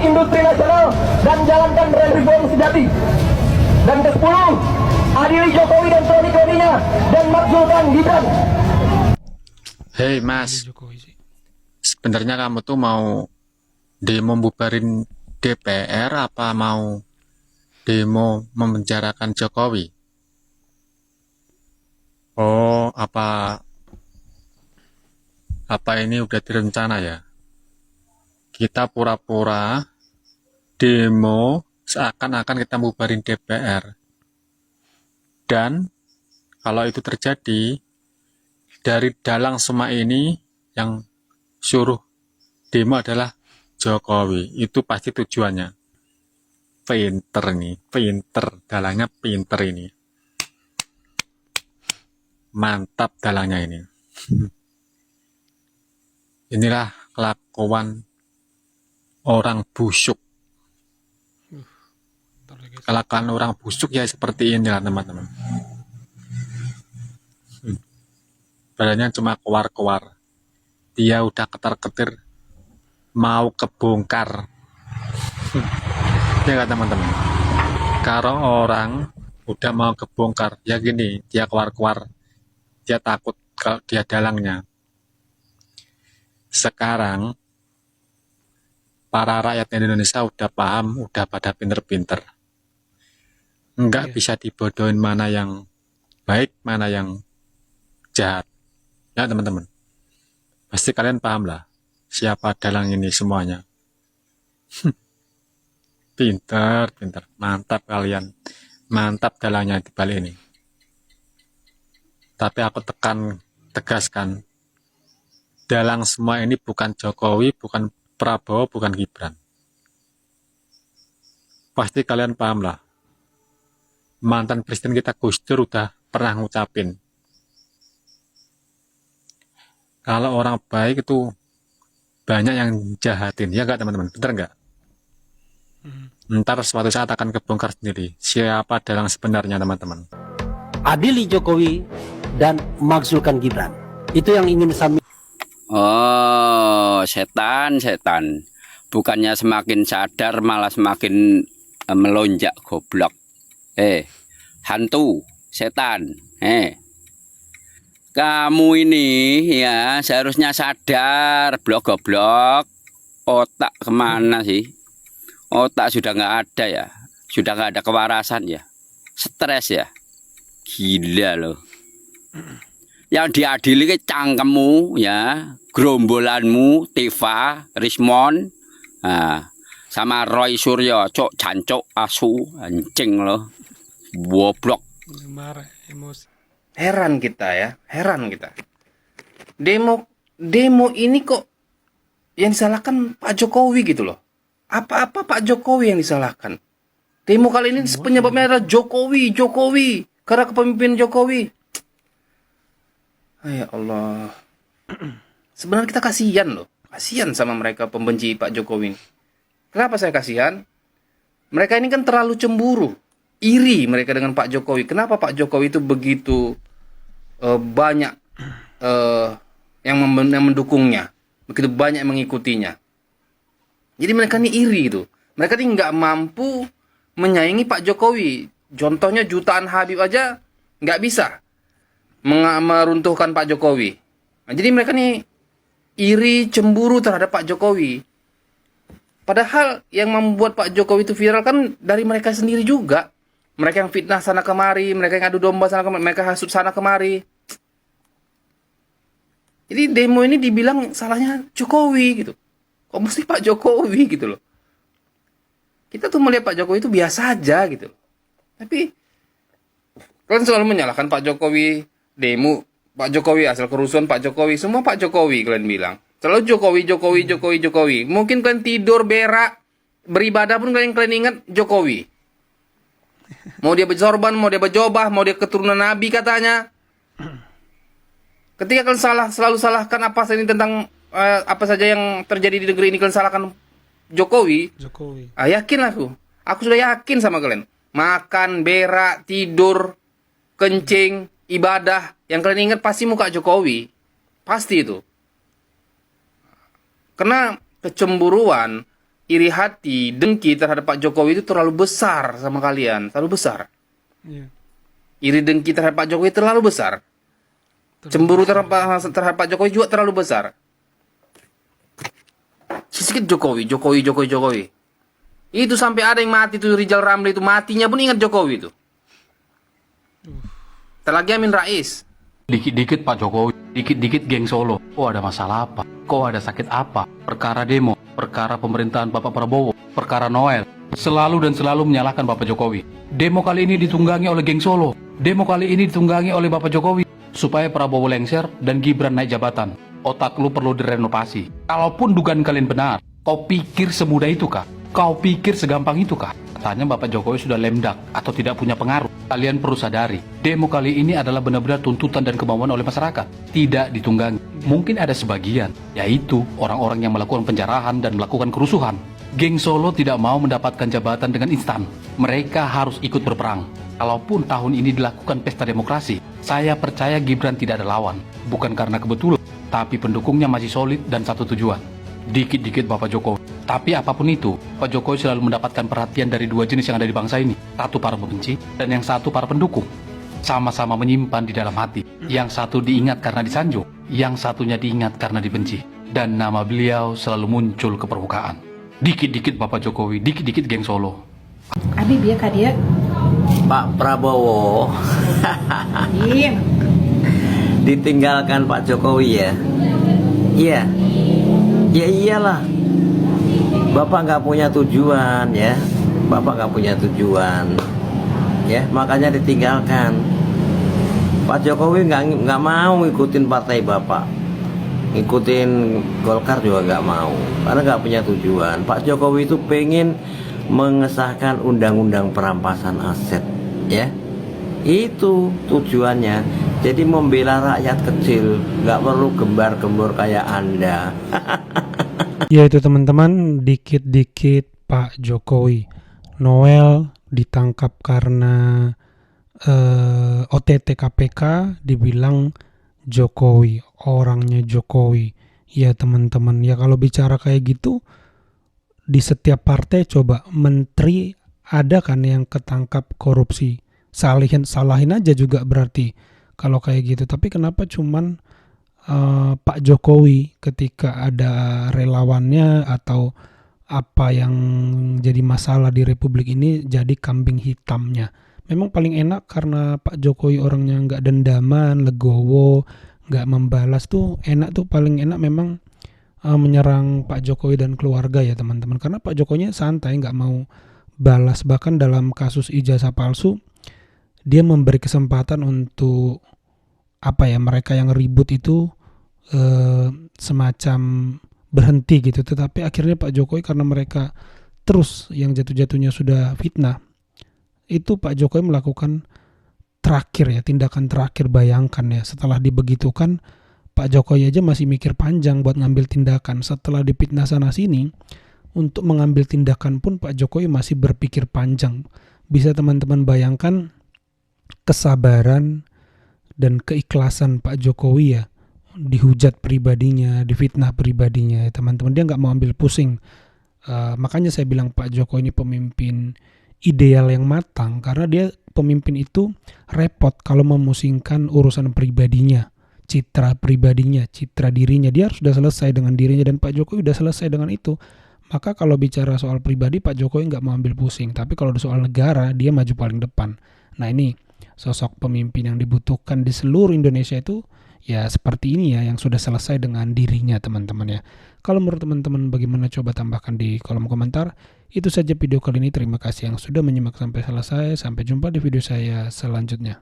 industri nasional dan jalankan reform sejati. Dan ke-10, adili Jokowi dan kroni-kroninya dan makzulkan Gibran. Hei Mas, sebenarnya kamu tuh mau demo bubarin DPR apa mau demo memenjarakan Jokowi? Oh, apa ini udah direncana ya? Kita pura-pura demo seakan-akan kita bubarin DPR. Dan kalau itu terjadi, dari dalang semua ini yang suruh demo adalah Jokowi. Itu pasti tujuannya. Pinter nih, pinter. Dalangnya pinter ini. Mantap dalangnya ini. Inilah kelakuan orang busuk. Kelakuan orang busuk ya seperti inilah teman-teman. Badannya cuma keluar-keluar. Dia udah ketar-ketir mau kebongkar. Ya nggak teman-teman? Kalau orang udah mau kebongkar, ya gini, dia keluar-keluar. Dia takut kalau dia dalangnya. Sekarang para rakyat Indonesia udah paham, udah pada pinter-pinter. Nggak bisa dibodohin mana yang baik, mana yang jahat. Ya teman-teman, pasti kalian paham lah siapa dalang ini semuanya. Pinter, pinter, mantap kalian, mantap dalangnya di balik ini. Tapi aku tegaskan, dalang semua ini bukan Jokowi, bukan Prabowo, bukan Gibran. Pasti kalian paham lah. Mantan presiden kita Gus Dur udah pernah ngucapin, kalau orang baik itu banyak yang jahatin, ya enggak teman-teman, bener enggak? Ntar suatu saat akan kebongkar sendiri siapa dalang sebenarnya teman-teman. Adili Jokowi dan makzulkan Gibran. Itu yang ingin saya. Oh, setan. Bukannya semakin sadar malah semakin melonjak goblok. Hantu, setan. Kamu ini ya seharusnya sadar, goblok. Otak kemana sih? Otak sudah nggak ada ya. Sudah nggak ada kewarasan ya. Stres ya. Gila loh. Yang diadili ke cangkemmu ya, gerombolanmu, Tifa, Rismon, sama Roy Suryo, cok jancok asu, anjing loh, goblok. Heran kita ya, heran kita. Demo ini kok yang disalahkan Pak Jokowi gitu loh. Apa-apa Pak Jokowi yang disalahkan. Demo kali ini penyebabnya adalah Jokowi. Karena kepemimpinan Jokowi. Ya Allah. Sebenarnya kita kasihan loh. Kasihan sama mereka pembenci Pak Jokowi. Kenapa saya kasihan? Mereka ini kan terlalu cemburu. Iri mereka dengan Pak Jokowi. Kenapa Pak Jokowi itu begitu banyak yang mendukungnya. Begitu banyak yang mengikutinya. Jadi mereka ini iri gitu. Mereka ini nggak mampu menyaingi Pak Jokowi. Contohnya jutaan Habib aja nggak bisa meruntuhkan Pak Jokowi. Nah, jadi mereka nih iri, cemburu terhadap Pak Jokowi. Padahal yang membuat Pak Jokowi itu viral kan dari mereka sendiri juga. Mereka yang fitnah sana kemari, mereka yang adu domba sana kemari, mereka hasut sana kemari. Jadi demo ini dibilang salahnya Jokowi gitu. Kok mesti Pak Jokowi gitu loh. Kita tuh melihat Pak Jokowi itu biasa aja gitu. Tapi kalian selalu menyalahkan Pak Jokowi, demo Pak Jokowi, asal kerusuhan Pak Jokowi, semua Pak Jokowi kalian bilang. Selalu Jokowi. Mungkin kalian tidur, berak, beribadah pun kalian ingat Jokowi. Mau dia bersorban, mau dia berjobah, mau dia keturunan Nabi katanya. Ketika kalian selalu salahkan apa saja tentang apa saja yang terjadi di negeri ini, kalian salahkan Jokowi. Yakin aku sudah yakin sama kalian. Makan, berak, tidur, kencing, ibadah, yang kalian ingat pasti muka Jokowi. Pasti itu. Karena kecemburuan, iri hati, dengki terhadap Pak Jokowi itu terlalu besar sama kalian, terlalu besar. Iri dengki terhadap Pak Jokowi terlalu besar. Cemburu terhadap Pak Jokowi juga terlalu besar. Sedikit Jokowi. Itu sampai ada yang mati tuh, Rizal Ramli itu matinya pun ingat Jokowi itu. Terlagi Amin Rais. Dikit-dikit Pak Jokowi, dikit-dikit geng Solo. Kok ada masalah apa? Kok ada sakit apa? Perkara demo, perkara pemerintahan Bapak Prabowo, perkara Noel. Selalu dan selalu menyalahkan Bapak Jokowi. Demo kali ini ditunggangi oleh geng Solo. Demo kali ini ditunggangi oleh Bapak Jokowi. Supaya Prabowo lengser dan Gibran naik jabatan. Otak lu perlu direnovasi. Kalaupun dugaan kalian benar, kau pikir semudah itu kah? Kau pikir segampang itu kah? Katanya Bapak Jokowi sudah lemdak atau tidak punya pengaruh. Kalian perlu sadari, demo kali ini adalah benar-benar tuntutan dan kemauan oleh masyarakat. Tidak ditunggangi. Mungkin ada sebagian, yaitu orang-orang yang melakukan penjarahan dan melakukan kerusuhan. Geng Solo tidak mau mendapatkan jabatan dengan instan. Mereka harus ikut berperang. Kalaupun tahun ini dilakukan pesta demokrasi, saya percaya Gibran tidak ada lawan. Bukan karena kebetulan, tapi pendukungnya masih solid dan satu tujuan. Dikit-dikit Bapak Jokowi. Tapi apapun itu, Pak Jokowi selalu mendapatkan perhatian dari dua jenis yang ada di bangsa ini. Satu para pembenci, dan yang satu para pendukung. Sama-sama menyimpan di dalam hati. Yang satu diingat karena disanjung, yang satunya diingat karena dibenci. Dan nama beliau selalu muncul ke permukaan. Dikit-dikit Bapak Jokowi, dikit-dikit geng Solo. Habib ya Kak dia. Pak Prabowo Iya. ditinggalkan Pak Jokowi ya. Iya. Ya iyalah. Bapak nggak punya tujuan ya. Bapak nggak punya tujuan. Ya, makanya ditinggalkan. Pak Jokowi nggak mau ngikutin partai Bapak. Ngikutin Golkar juga nggak mau. Karena nggak punya tujuan. Pak Jokowi itu pengen mengesahkan undang-undang perampasan aset, ya, itu tujuannya. Jadi membela rakyat kecil, nggak perlu gembar-gembor kayak Anda. Ya itu teman-teman, dikit-dikit Pak Jokowi. Noel ditangkap karena OTT KPK, dibilang Jokowi, orangnya Jokowi. Ya teman-teman, ya kalau bicara kayak gitu, di setiap partai coba menteri ada kan yang ketangkap korupsi, salahin aja juga berarti kalau kayak gitu. Tapi kenapa cuman Pak Jokowi ketika ada relawannya atau apa yang jadi masalah di Republik ini jadi kambing hitamnya? Memang paling enak karena Pak Jokowi orangnya nggak dendaman, legowo, nggak membalas tuh enak tuh, paling enak memang menyerang Pak Jokowi dan keluarga ya teman-teman, karena Pak Jokowinya santai, nggak mau balas. Bahkan dalam kasus ijazah palsu dia memberi kesempatan untuk mereka yang ribut itu semacam berhenti gitu, tetapi akhirnya Pak Jokowi karena mereka terus yang jatuh-jatuhnya sudah fitnah, itu Pak Jokowi melakukan tindakan terakhir. Bayangkan ya, setelah dibegitukan Pak Jokowi aja masih mikir panjang buat ngambil tindakan. Setelah dipitnah sana sini, untuk mengambil tindakan pun Pak Jokowi masih berpikir panjang. Bisa teman-teman bayangkan kesabaran dan keikhlasan Pak Jokowi ya, dihujat pribadinya, difitnah pribadinya ya teman-teman. Dia nggak mau ambil pusing. Makanya saya bilang Pak Jokowi ini pemimpin ideal yang matang, karena dia pemimpin itu repot kalau memusingkan urusan pribadinya. Citra pribadinya, citra dirinya, dia harus sudah selesai dengan dirinya, dan Pak Jokowi sudah selesai dengan itu. Maka kalau bicara soal pribadi, Pak Jokowi nggak mau ambil pusing. Tapi kalau soal negara, dia maju paling depan. Nah ini sosok pemimpin yang dibutuhkan di seluruh Indonesia itu ya seperti ini ya, yang sudah selesai dengan dirinya teman-teman ya. Kalau menurut teman-teman bagaimana, coba tambahkan di kolom komentar. Itu saja video kali ini, terima kasih yang sudah menyimak sampai selesai. Sampai jumpa di video saya selanjutnya.